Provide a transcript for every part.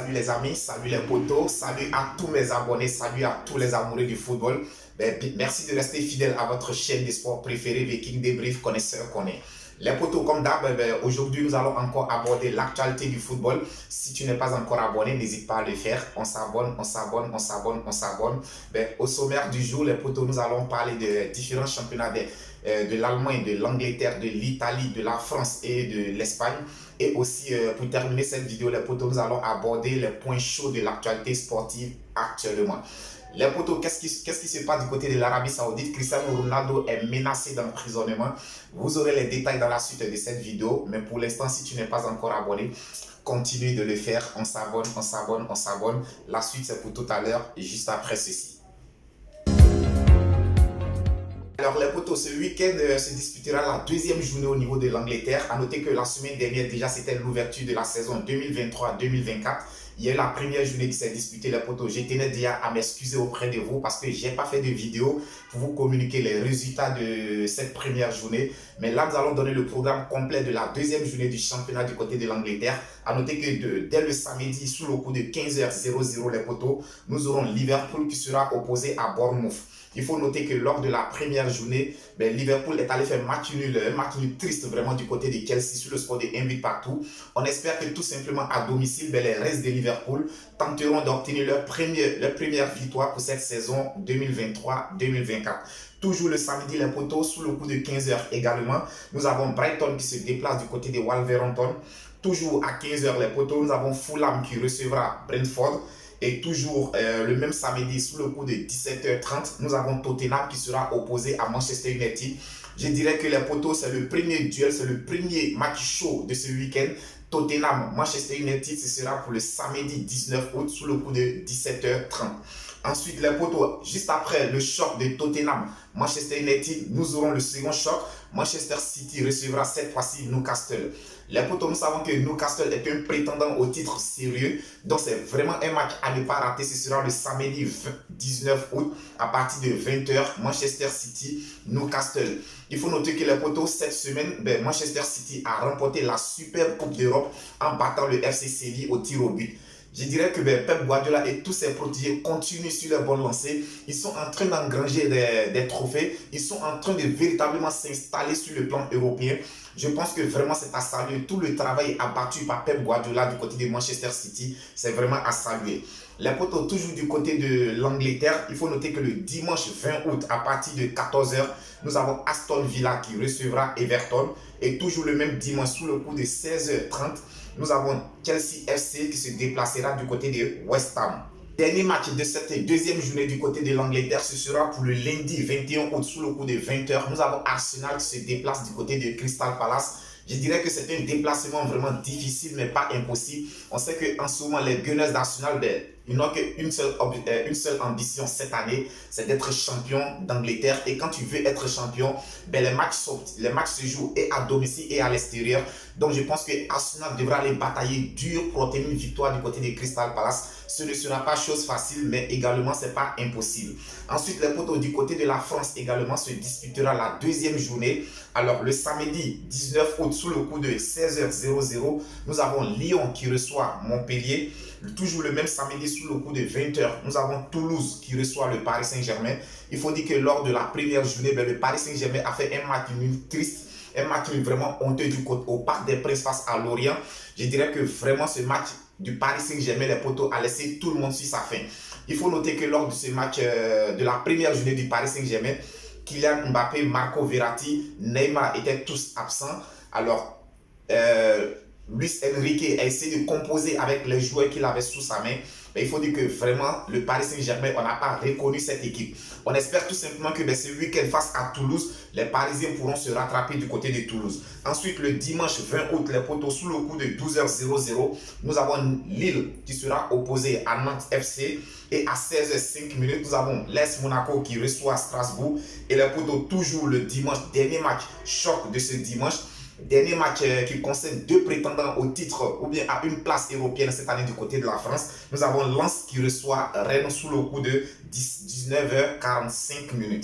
salut les amis, salut les potos, salut à tous mes abonnés, salut à tous les amoureux du football. Merci de rester fidèle à votre chaîne de sport préférée, Viking Débrief, connaisseur qu'on est. Les potos, comme d'hab, aujourd'hui nous allons encore aborder l'actualité du football. Si tu n'es pas encore abonné, n'hésite pas à le faire. On s'abonne, on s'abonne, on s'abonne, on s'abonne. Au sommaire du jour, les potos, nous allons parler de différents championnats de l'Allemagne, de l'Angleterre, de l'Italie, de la France et de l'Espagne. Et aussi, pour terminer cette vidéo, les potos, nous allons aborder les points chauds de l'actualité sportive actuellement. Les potos, qu'est-ce qui se passe du côté de l'Arabie Saoudite? Cristiano Ronaldo est menacé d'emprisonnement. Vous aurez les détails dans la suite de cette vidéo. Mais pour l'instant, si tu n'es pas encore abonné, continue de le faire. On s'abonne, on s'abonne, on s'abonne. La suite, c'est pour tout à l'heure, juste après ceci. Alors les potos, ce week-end se disputera la deuxième journée au niveau de l'Angleterre. A noter que la semaine dernière déjà c'était l'ouverture de la saison 2023-2024. Il y a eu la première journée qui s'est disputée les potos. Je tenais déjà à m'excuser auprès de vous parce que je n'ai pas fait de vidéo pour vous communiquer les résultats de cette première journée. Mais là, nous allons donner le programme complet de la deuxième journée du championnat du côté de l'Angleterre. A noter que dès le samedi, sous le coup de 15h00 les potos, nous aurons Liverpool qui sera opposé à Bournemouth. Il faut noter que lors de la première journée, Liverpool est allé faire un match nul triste vraiment du côté de Chelsea sur le score de 1 but partout. On espère que tout simplement à domicile, les restes de Liverpool tenteront d'obtenir leur première victoire pour cette saison 2023-2024. Toujours le samedi, les potos, sous le coup de 15h également, nous avons Brighton qui se déplace du côté de Wolverhampton. Toujours à 15h, les potos, nous avons Fulham qui recevra Brentford. Et toujours le même samedi, sous le coup de 17h30, nous avons Tottenham qui sera opposé à Manchester United. Je dirais que les potos, c'est le premier duel, c'est le premier match chaud de ce week-end. Tottenham-Manchester United, ce sera pour le samedi 19 août, sous le coup de 17h30. Ensuite, les potos, juste après le choc de Tottenham-Manchester United, nous aurons le second choc. Manchester City recevra cette fois-ci Newcastle. Les potos, nous savons que Newcastle est un prétendant au titre sérieux. Donc, c'est vraiment un match à ne pas rater. Ce sera le samedi 19 août à partir de 20h. Manchester City, Newcastle. Il faut noter que les potos, cette semaine, Manchester City a remporté la Super Coupe d'Europe en battant le FC Séville au tir au but. Je dirais que Pep Guardiola et tous ses protégés continuent sur leur bonne lancée. Ils sont en train d'engranger des trophées. Ils sont en train de véritablement s'installer sur le plan européen. Je pense que vraiment c'est à saluer. Tout le travail abattu par Pep Guardiola du côté de Manchester City, c'est vraiment à saluer. Les potos, toujours du côté de l'Angleterre, il faut noter que le dimanche 20 août à partir de 14h, nous avons Aston Villa qui recevra Everton. Et toujours le même dimanche sous le coup de 16h30, nous avons Chelsea FC qui se déplacera du côté de West Ham. Dernier match de cette deuxième journée du côté de l'Angleterre, ce sera pour le lundi 21 août sous le coup de 20h. Nous avons Arsenal qui se déplace du côté de Crystal Palace. Je dirais que c'est un déplacement vraiment difficile mais pas impossible. On sait qu'en ce moment, les Gunners d'Arsenal, ils n'ont qu'une seule ambition cette année, c'est d'être champion d'Angleterre. Et quand tu veux être champion, les matchs se jouent et à domicile et à l'extérieur. Donc je pense que Arsenal devra aller batailler dur pour obtenir une victoire du côté de Crystal Palace. Ce ne sera pas chose facile, mais également ce n'est pas impossible. Ensuite, les potos du côté de la France également se disputera la deuxième journée. Alors le samedi 19 août sous le coup de 16h00, nous avons Lyon qui reçoit Montpellier. Toujours le même samedi sous le coup de 20h, nous avons Toulouse qui reçoit le Paris Saint-Germain. Il faut dire que lors de la première journée, le Paris Saint-Germain a fait un match nul triste, un match vraiment honteux au Parc des Princes face à Lorient. Je dirais que vraiment ce match du Paris Saint-Germain, les potos, a laissé tout le monde sur sa faim. Il faut noter que lors de ce match de la première journée du Paris Saint-Germain, Kylian Mbappé, Marco Verratti, Neymar étaient tous absents. Alors, Luis Enrique a essayé de composer avec les joueurs qu'il avait sous sa main. Mais il faut dire que vraiment, le Paris Saint-Germain, on n'a pas reconnu cette équipe. On espère tout simplement que ce week-end face à Toulouse, les Parisiens pourront se rattraper du côté de Toulouse. Ensuite, le dimanche 20 août, les potos, sous le coup de 12h00, nous avons Lille qui sera opposé à Nantes FC. Et à 16h05, nous avons l'AS Monaco qui reçoit Strasbourg. Et les potos, toujours le dimanche, dernier match choc de ce dimanche. Dernier match qui concerne deux prétendants au titre ou bien à une place européenne cette année du côté de la France. Nous avons Lens qui reçoit Rennes sous le coup de 19h45.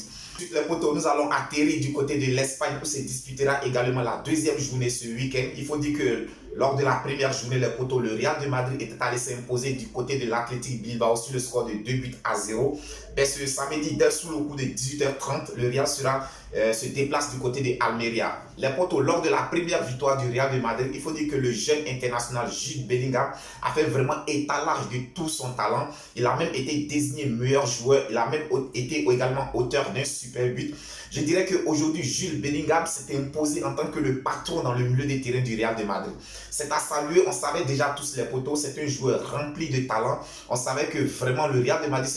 Les potos, nous allons atterrir du côté de l'Espagne où se disputera également la deuxième journée ce week-end. Il faut dire que lors de la première journée, les potos, le Real de Madrid était allé s'imposer du côté de l'Athletic Bilbao sur le score de 2-0. Ben, ce samedi, dès sous le coup de 18h30, le Real se déplace du côté de Almeria. Les potos, lors de la première victoire du Real de Madrid, il faut dire que le jeune international Jude Bellingham a fait vraiment étalage de tout son talent. Il a même été désigné meilleur joueur. Il a même été également auteur d'un super but. Je dirais qu'aujourd'hui, Jude Bellingham s'est imposé en tant que le patron dans le milieu des terrains du Real de Madrid. C'est à saluer, on savait déjà tous les potos, c'est un joueur rempli de talent. On savait que vraiment le Real de Madrid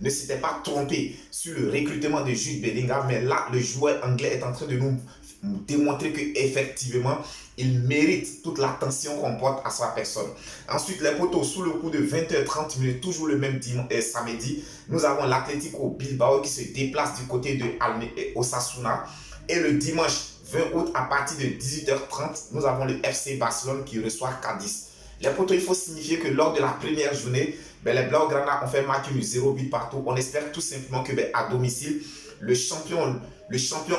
ne s'était pas trompé sur le recrutement de Jude Bellingham, mais là, le joueur anglais est en train de nous démontrer qu'effectivement, il mérite toute l'attention qu'on porte à sa personne. Ensuite, les potos, sous le coup de 20h30, toujours le même samedi, nous avons l'Atlético Bilbao qui se déplace du côté de Osasuna. Et le dimanche 20 août, à partir de 18h30, nous avons le FC Barcelone qui reçoit Cadiz. Les potos, il faut signifier que lors de la première journée, les Blaugrana ont fait match nul 0 but partout. On espère tout simplement que à domicile, le champion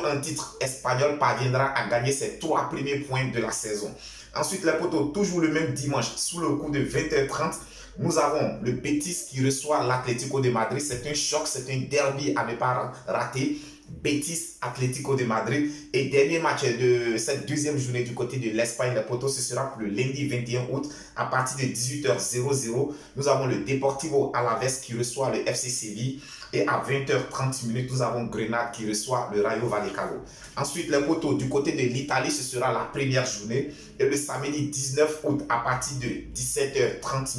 en titre espagnol parviendra à gagner ses 3 premiers points de la saison. Ensuite, les potos, toujours le même dimanche, sous le coup de 20h30, nous avons le Betis qui reçoit l'Atlético de Madrid. C'est un choc, c'est un derby à ne pas rater. Betis, Atlético de Madrid. Et dernier match de cette deuxième journée du côté de l'Espagne, les potos, ce sera pour le lundi 21 août à partir de 18h00. Nous avons le Deportivo Alaves qui reçoit le FC Séville. Et à 20h30, nous avons Grenade qui reçoit le Rayo Vallecano. Ensuite, les potos, du côté de l'Italie, ce sera la première journée. Et le samedi 19 août, à partir de 17h30,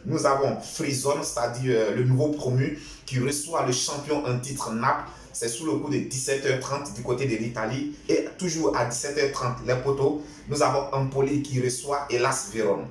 nous avons Frisone, c'est-à-dire le nouveau promu, qui reçoit le champion en titre Naples. C'est sous le coup de 17h30 du côté de l'Italie. Et toujours à 17h30, les potos, nous avons Empoli qui reçoit Hellas Vérone.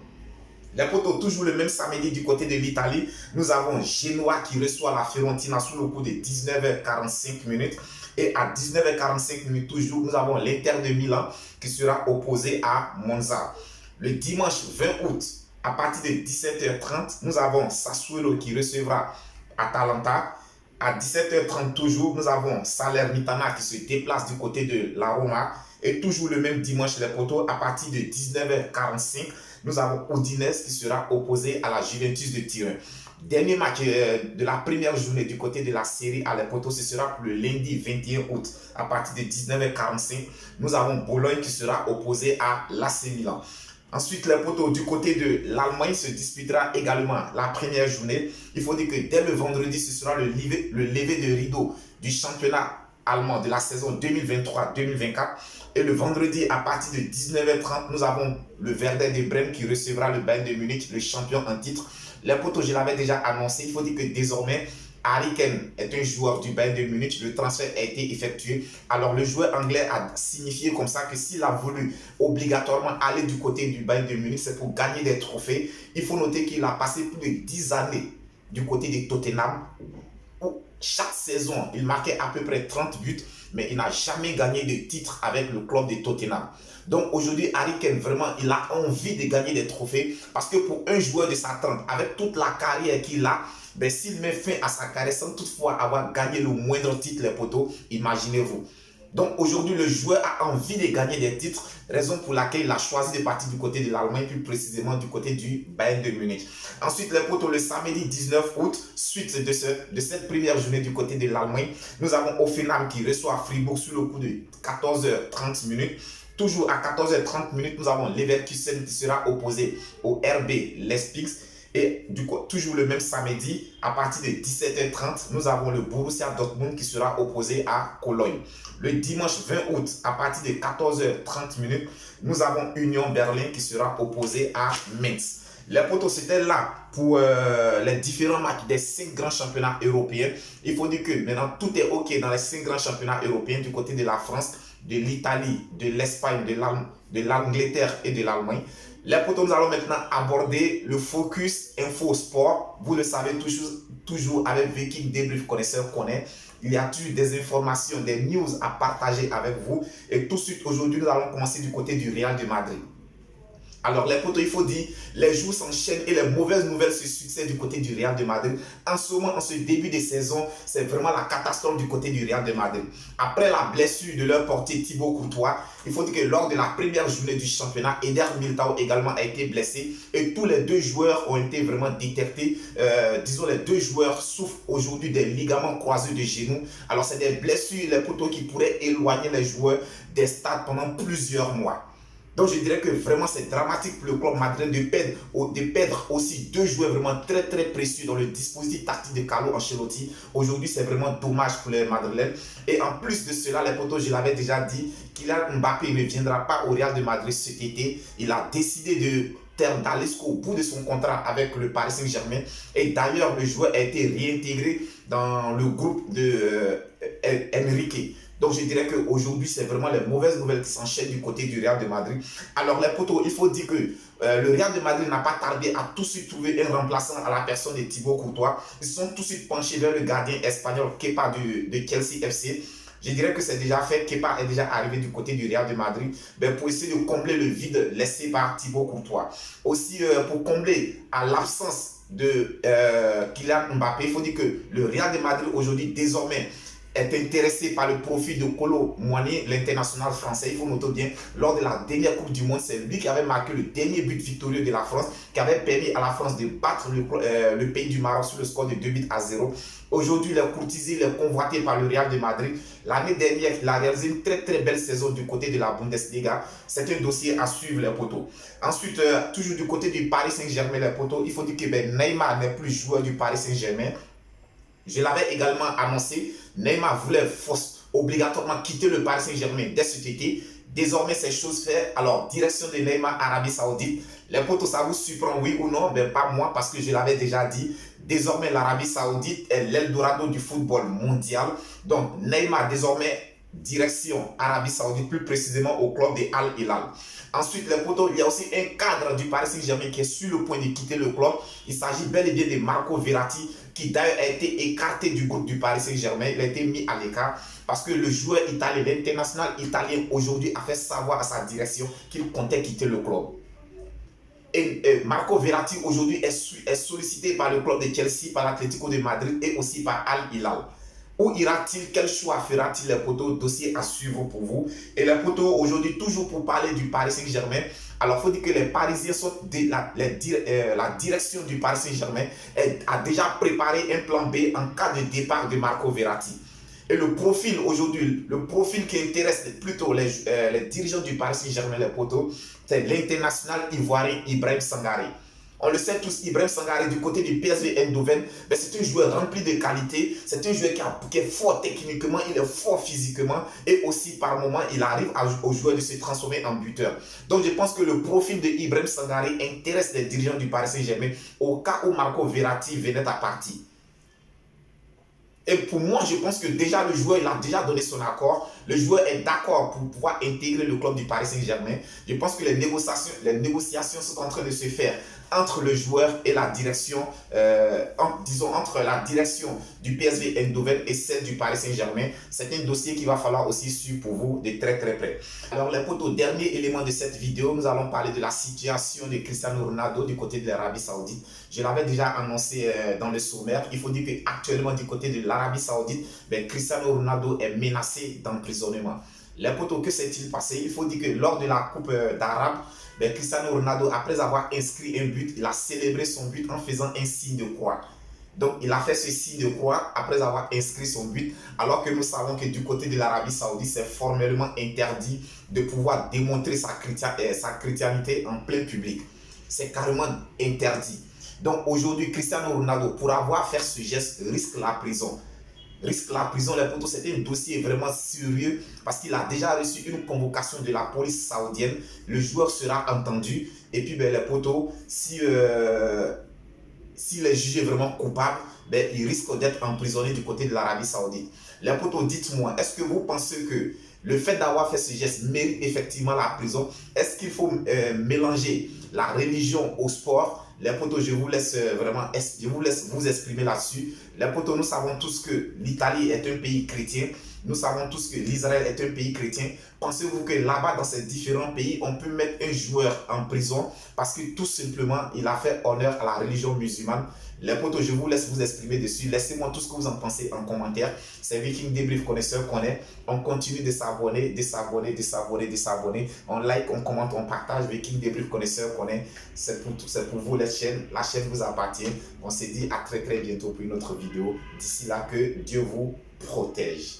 Les potos, toujours le même samedi du côté de l'Italie, nous avons Genoa qui reçoit la Fiorentina sous le coup de 19h45. Et à 19h45 toujours, nous avons l'Inter de Milan qui sera opposé à Monza. Le dimanche 20 août, à partir de 17h30, nous avons Sassuolo qui recevra Atalanta. À 17h30 toujours, nous avons Salernitana qui se déplace du côté de la Roma. Et toujours le même dimanche, les potos, à partir de 19h45, nous avons Udinese qui sera opposé à la Juventus de Turin. Dernier match de la première journée du côté de la Série A, les potos, ce sera pour le lundi 21 août à partir de 19h45. Nous avons Bologne qui sera opposé à l'AC Milan. Ensuite, les potos, du côté de l'Allemagne se disputera également la première journée. Il faut dire que dès le vendredi, ce sera le lever de rideau du championnat allemand de la saison 2023-2024. Et le vendredi, à partir de 19h30, nous avons le Werder de Brême qui recevra le Bayern de Munich, le champion en titre. Les potos, je l'avais déjà annoncé. Il faut dire que désormais, Harry Kane est un joueur du Bayern de Munich. Le transfert a été effectué. Alors, le joueur anglais a signifié comme ça que s'il a voulu obligatoirement aller du côté du Bayern de Munich, c'est pour gagner des trophées. Il faut noter qu'il a passé plus de 10 années du côté de Tottenham, où chaque saison, il marquait à peu près 30 buts, mais il n'a jamais gagné de titre avec le club de Tottenham. Donc aujourd'hui, Harry Kane, vraiment, il a envie de gagner des trophées parce que pour un joueur de sa trempe, avec toute la carrière qu'il a, ben, s'il met fin à sa carrière sans toutefois avoir gagné le moindre titre, les potos, imaginez-vous. Donc aujourd'hui, le joueur a envie de gagner des titres, raison pour laquelle il a choisi de partir du côté de l'Allemagne, plus précisément du côté du Bayern de Munich. Ensuite, les potos, le samedi 19 août, suite de cette première journée du côté de l'Allemagne, nous avons Hoffenheim qui reçoit Fribourg sur le coup de 14h30. Toujours à 14h30, nous avons Leverkusen qui sera opposé au RB Leipzig. Et du coup, toujours le même samedi, à partir de 17h30, nous avons le Borussia Dortmund qui sera opposé à Cologne. Le dimanche 20 août, à partir de 14h30, nous avons Union Berlin qui sera opposé à Mainz. Les potos, c'était là pour les différents matchs des 5 grands championnats européens. Il faut dire que maintenant, tout est OK dans les 5 grands championnats européens du côté de la France, de l'Italie, de l'Espagne, de l'Angleterre et de l'Allemagne. Les potos, nous allons maintenant aborder le focus info sport. Vous le savez toujours avec Viking Débrief Connaisseur connaît. Il y a toujours des informations, des news à partager avec vous. Et tout de suite, aujourd'hui, nous allons commencer du côté du Real de Madrid. Alors les potos, il faut dire, les jours s'enchaînent et les mauvaises nouvelles se succèdent du côté du Real de Madrid. En ce moment, en ce début de saison, c'est vraiment la catastrophe du côté du Real de Madrid. Après la blessure de leur portier Thibaut Courtois, il faut dire que lors de la première journée du championnat, Eder Militao également a été blessé et tous les deux joueurs ont été vraiment détectés. Disons, les deux joueurs souffrent aujourd'hui des ligaments croisés de genoux. Alors c'est des blessures, les potos, qui pourraient éloigner les joueurs des stades pendant plusieurs mois. Donc je dirais que vraiment c'est dramatique pour le club madrilène de perdre aussi deux joueurs vraiment très précieux dans le dispositif tactique de Carlo Ancelotti. Aujourd'hui c'est vraiment dommage pour les Madrilènes. Et en plus de cela, les potos, je l'avais déjà dit, Kylian Mbappé ne viendra pas au Real de Madrid cet été. Il a décidé d'aller jusqu'au bout de son contrat avec le Paris Saint-Germain. Et d'ailleurs le joueur a été réintégré dans le groupe de Enrique. Donc je dirais qu'aujourd'hui, c'est vraiment les mauvaises nouvelles qui s'enchaînent du côté du Real de Madrid. Alors les potos, il faut dire que le Real de Madrid n'a pas tardé à tout de suite trouver un remplaçant à la personne de Thibaut Courtois. Ils se sont tout de suite penchés vers le gardien espagnol Kepa de Chelsea FC. Je dirais que c'est déjà fait. Kepa est déjà arrivé du côté du Real de Madrid pour essayer de combler le vide laissé par Thibaut Courtois. Aussi, pour combler à l'absence de Kylian Mbappé, il faut dire que le Real de Madrid aujourd'hui, désormais, est intéressé par le profil de Kolo Muani, l'international français. Il faut noter bien, lors de la dernière Coupe du Monde, c'est lui qui avait marqué le dernier but victorieux de la France, qui avait permis à la France de battre le pays du Maroc sur le score de 2-0. Aujourd'hui, il est courtisé, il est convoité par le Real de Madrid. L'année dernière, il a réalisé une très belle saison du côté de la Bundesliga. C'est un dossier à suivre, les potos. Ensuite, toujours du côté du Paris Saint-Germain, les potos, il faut dire que Neymar n'est plus joueur du Paris Saint-Germain. Je l'avais également annoncé, Neymar voulait obligatoirement quitter le Paris Saint-Germain dès cet été. Désormais, c'est chose faite. Alors, direction de Neymar, Arabie Saoudite. Les potos, ça vous surprend, oui ou non? Ben, pas moi, parce que je l'avais déjà dit. Désormais, l'Arabie Saoudite est l'Eldorado du football mondial. Donc, Neymar, désormais, direction Arabie Saoudite, plus précisément au club de Al Hilal. Ensuite, les potos, il y a aussi un cadre du Paris Saint-Germain qui est sur le point de quitter le club. Il s'agit bel et bien de Marco Verratti, qui d'ailleurs a été écarté du groupe du Paris Saint-Germain. Il a été mis à l'écart parce que le joueur italien, l'international italien aujourd'hui a fait savoir à sa direction qu'il comptait quitter le club. Et Marco Verratti aujourd'hui est sollicité par le club de Chelsea, par l'Atlético de Madrid et aussi par Al Hilal. Où ira-t-il? Quel choix fera-t-il, les potos? Dossier à suivre pour vous. Et les potos, aujourd'hui, toujours pour parler du Paris Saint-Germain. Alors, il faut dire que les Parisiens sont la direction du Paris Saint-Germain a déjà préparé un plan B en cas de départ de Marco Verratti. Et le profil aujourd'hui, le profil qui intéresse plutôt les dirigeants du Paris Saint-Germain, les potos, c'est l'international ivoirien Ibrahim Sangaré. On le sait tous, Ibrahim Sangaré du côté du PSV Eindhoven, c'est un joueur rempli de qualité, c'est un joueur qui est fort techniquement, il est fort physiquement et aussi par moment il arrive aux joueurs de se transformer en buteur. Donc je pense que le profil de Ibrahim Sangaré intéresse les dirigeants du Paris Saint-Germain au cas où Marco Verratti venait à partir. Et pour moi, je pense que déjà le joueur, il a déjà donné son accord. Le joueur est d'accord pour pouvoir intégrer le club du Paris Saint-Germain. Je pense que les négociations sont en train de se faire entre le joueur et la direction, entre la direction du PSV Eindhoven et celle du Paris Saint-Germain. C'est un dossier qu'il va falloir aussi suivre pour vous de très près. Alors les potos, dernier élément de cette vidéo, nous allons parler de la situation de Cristiano Ronaldo du côté de l'Arabie Saoudite. Je l'avais déjà annoncé dans le sommaire. Il faut dire qu'actuellement du côté de l'Arabie Saoudite, Cristiano Ronaldo est menacé d'emprisonnement. Les potos, que s'est-il passé? Il faut dire que lors de la Coupe d'Arabe, Cristiano Ronaldo, après avoir inscrit un but, il a célébré son but en faisant un signe de croix. Donc, il a fait ce signe de croix après avoir inscrit son but, alors que nous savons que du côté de l'Arabie Saoudite, c'est formellement interdit de pouvoir démontrer sa chrétienté en plein public. C'est carrément interdit. Donc, aujourd'hui, Cristiano Ronaldo, pour avoir fait ce geste, risque la prison. Risque la prison, les potos, c'est un dossier vraiment sérieux parce qu'il a déjà reçu une convocation de la police saoudienne. Le joueur sera entendu et puis les potos, s'il est jugé vraiment coupable, il risque d'être emprisonné du côté de l'Arabie Saoudite. Les potos, dites-moi, est-ce que vous pensez que le fait d'avoir fait ce geste mérite effectivement la prison? Est-ce qu'il faut mélanger la religion au sport? Les potos, je vous laisse vous exprimer là-dessus. Les potos, nous savons tous que l'Italie est un pays chrétien Nous savons tous que l'Israël est un pays chrétien. Pensez-vous que là-bas, dans ces différents pays, on peut mettre un joueur en prison parce que tout simplement, il a fait honneur à la religion musulmane? Les potos, je vous laisse vous exprimer dessus. Laissez-moi tout ce que vous en pensez en commentaire. C'est Viking Débrief Connaisseur qu'on est. On continue de s'abonner, de s'abonner, de s'abonner, de s'abonner. On like, on commente, on partage. Viking Débrief Connaisseur qu'on est. C'est pour vous la chaîne. La chaîne vous appartient. On se dit à très très bientôt pour une autre vidéo. D'ici là, que Dieu vous protège.